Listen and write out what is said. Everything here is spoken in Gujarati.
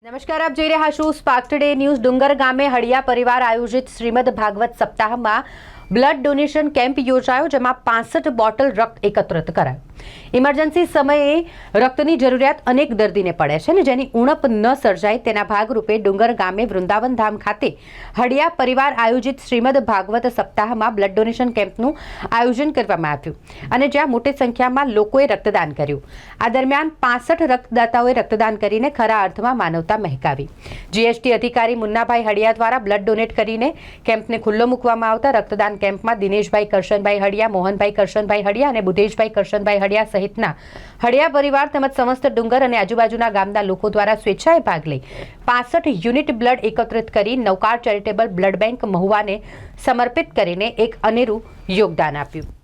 નમસ્કાર, આપ જોઈ રહ્યા છો સ્પાર્ક ટુડે ન્યૂઝ। ડુંગર ગામે હળિયા પરિવાર આયોજિત શ્રીમદ ભાગવત સપ્તાહમાં બ્લડ ડોનેશન કેમ્પ યોજાયો, જેમાં 65 બોટલ રક્ત એકત્રિત કરાયું। ઇમરજન્સી સમયે રક્તની જરૂરિયાત અનેક દર્દીને પડે છે અને જેની ઉણપ ન સર્જાય તેના ભાગરૂપે ડુંગર ગામે વૃંદાવન ધામ ખાતે હળિયા પરિવાર આયોજિત શ્રીમદ ભાગવત સપ્તાહમાં બ્લડ ડોનેશન કેમ્પનું આયોજન કરવામાં આવ્યું અને જ્યાં મોટી સંખ્યામાં લોકોએ રક્તદાન કર્યું। આ દરમિયાન 65 રક્તદાતાઓએ રક્તદાન કરીને ખરા અર્થમાં માનવતા મહેકાવી। જીએસટી અધિકારી મુન્નાભાઈ હળિયા દ્વારા બ્લડ ડોનેટ કરીને કેમ્પને ખુલ્લો મૂકવામાં આવતા રક્તદાન કેમ્પમાં દિનેશભાઈ કરશનભાઈ હળિયા, મોહનભાઈ કરશનભાઈ હળિયા અને બુધેશભાઈ કરશનભાઈ હળિયા સહિતના હળિયા પરિવાર તેમજ સમસ્ત ડુંગર અને આજુબાજુના ગામના લોકો દ્વારા સ્વેચ્છાએ ભાગ લઈ 65 યુનિટ બ્લડ એકત્રિત કરી નવકાર ચેરિટેબલ બ્લડ બેંક મહુવાને સમર્પિત કરીને એક અનેરું યોગદાન આપ્યું।